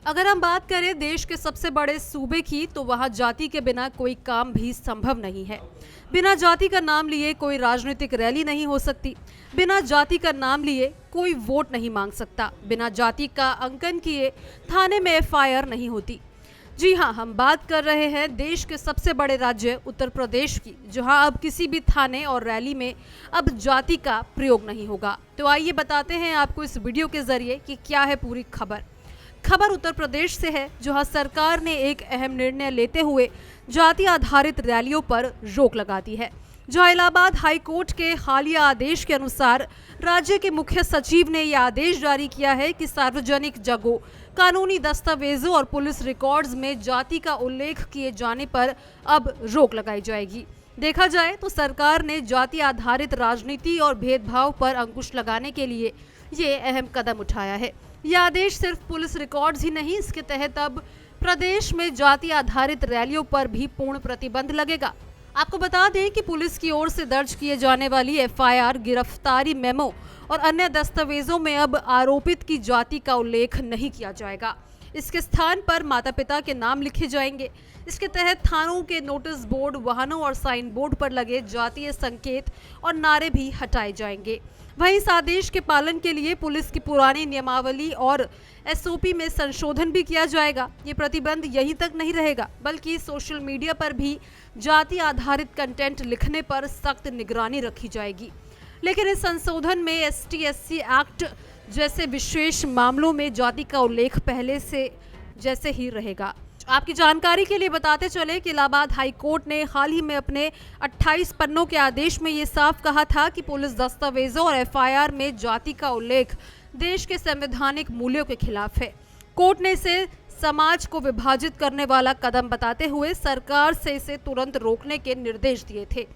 अगर हम बात करें देश के सबसे बड़े सूबे की, तो वहां जाति के बिना कोई काम भी संभव नहीं है। बिना जाति का नाम लिए कोई राजनीतिक रैली नहीं हो सकती। बिना जाति का नाम लिए कोई वोट नहीं मांग सकता। बिना जाति का अंकन किए थाने में एफआईआर नहीं होती। जी हाँ, हम बात कर रहे हैं देश के सबसे बड़े राज्य उत्तर प्रदेश की, जहां अब किसी भी थाने और रैली में अब जाति का प्रयोग नहीं होगा। तो आइए बताते हैं आपको इस वीडियो के जरिए कि क्या है पूरी खबर उत्तर प्रदेश से है, जहां सरकार ने एक अहम निर्णय लेते हुए जाति आधारित रैलियों पर रोक लगा दी है। जहां इलाहाबाद हाई कोर्ट के हालिया आदेश के अनुसार राज्य के मुख्य सचिव ने यह आदेश जारी किया है कि सार्वजनिक जगहों, कानूनी दस्तावेजों और पुलिस रिकॉर्ड्स में जाति का उल्लेख किए जाने पर अब रोक लगाई जाएगी। देखा जाए तो सरकार ने जाति आधारित राजनीति और भेदभाव पर अंकुश लगाने के लिए ये अहम कदम उठाया है। यह आदेश सिर्फ पुलिस रिकॉर्ड्स ही नहीं, इसके तहत अब प्रदेश में जाति आधारित रैलियों पर भी पूर्ण प्रतिबंध लगेगा। आपको बता दें कि पुलिस की ओर से दर्ज किए जाने वाली एफआईआर, गिरफ्तारी मेमो और अन्य दस्तावेजों में अब आरोपित की जाति का उल्लेख नहीं किया जाएगा। इसके स्थान पर माता पिता के नाम लिखे जाएंगे। इसके तहत थानों के नोटिस बोर्ड, वाहनों और साइन बोर्ड पर लगे जातीय संकेत और नारे भी हटाए जाएंगे। वहीं इस आदेश के पालन के लिए पुलिस की पुरानी नियमावली और एसओपी में संशोधन भी किया जाएगा। ये प्रतिबंध यहीं तक नहीं रहेगा, बल्कि सोशल मीडिया पर भी जाति आधारित कंटेंट लिखने पर सख्त निगरानी रखी जाएगी। लेकिन इस संशोधन में एसटी/एससी एक्ट जैसे विशेष मामलों में जाति का उल्लेख पहले से जैसे ही रहेगा। आपकी जानकारी के लिए बताते चले कि इलाहाबाद हाई कोर्ट ने हाल ही में अपने 28 पन्नों के आदेश में ये साफ कहा था कि पुलिस दस्तावेजों और एफआईआर में जाति का उल्लेख देश के संवैधानिक मूल्यों के खिलाफ है। कोर्ट ने इसे समाज को विभाजित करने वाला कदम बताते हुए सरकार से इसे तुरंत रोकने के निर्देश दिए थे।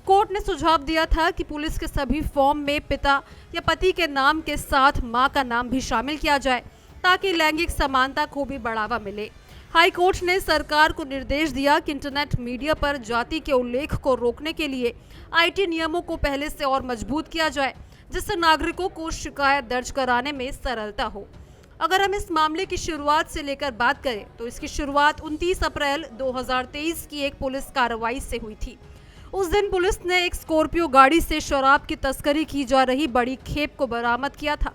कोर्ट ने सुझाव दिया था कि पुलिस के सभी फॉर्म में पिता या पति के नाम के साथ मां का नाम भी शामिल किया जाए, ताकि लैंगिक समानता को भी बढ़ावा मिले। हाई कोर्ट ने सरकार को निर्देश दिया कि इंटरनेट मीडिया पर जाति के उल्लेख को रोकने के लिए आईटी नियमों को पहले से और मजबूत किया जाए, जिससे नागरिकों को शिकायत दर्ज कराने में सरलता हो। अगर हम इस मामले की शुरुआत से लेकर बात करें तो इसकी शुरुआत 29 अप्रैल 2023 की एक पुलिस कार्रवाई से हुई थी। उस दिन पुलिस ने एक स्कॉर्पियो गाड़ी से शराब की तस्करी की जा रही बड़ी खेप को बरामद किया था।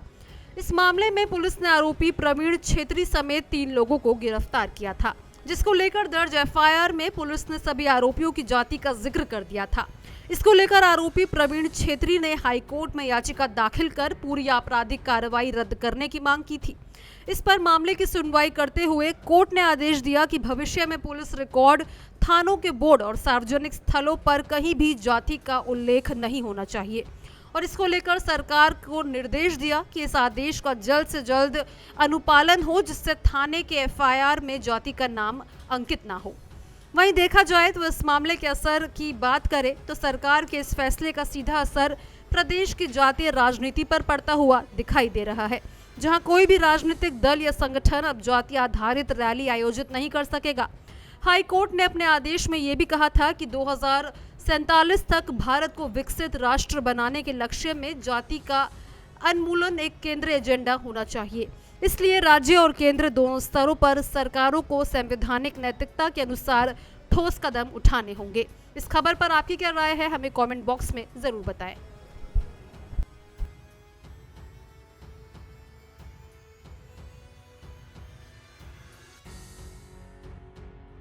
इस मामले में पुलिस ने आरोपी प्रवीण छेत्री समेत 3 लोगों को गिरफ्तार किया था, जिसको लेकर दर्ज एफआईआर में पुलिस ने सभी आरोपियों की जाति का जिक्र कर दिया था। इसको लेकर आरोपी प्रवीण छेत्री ने हाई कोर्ट में याचिका दाखिल कर पूरी आपराधिक कार्रवाई रद्द करने की मांग की थी। इस पर मामले की सुनवाई करते हुए कोर्ट ने आदेश दिया कि भविष्य में पुलिस रिकॉर्ड, थानों के बोर्ड और सार्वजनिक स्थलों पर कहीं भी जाति का उल्लेख नहीं होना चाहिए। और इसको लेकर सरकार को निर्देश दिया कि इस आदेश का जल्द से जल्द अनुपालन हो, जिससे थाने के एफआईआर में जाति का नाम अंकित ना हो। वहीं देखा जाए तो इस मामले के असर की बात करें तो सरकार के इस फैसले का सीधा असर प्रदेश की जातीय राजनीति पर पड़ता हुआ दिखाई दे रहा है, जहां कोई भी राजनीतिक दल या संगठन अब जाति आधारित रैली आयोजित नहीं कर सकेगा। हाई कोर्ट ने अपने आदेश में ये भी कहा था कि 2047 तक भारत को विकसित राष्ट्र बनाने के लक्ष्य में जाति का उन्मूलन एक केंद्रीय एजेंडा होना चाहिए। इसलिए राज्य और केंद्र दोनों स्तरों पर सरकारों को संवैधानिक नैतिकता के अनुसार ठोस कदम उठाने होंगे। इस खबर पर आपकी क्या राय है, हमें कमेंट बॉक्स में जरूर बताएं।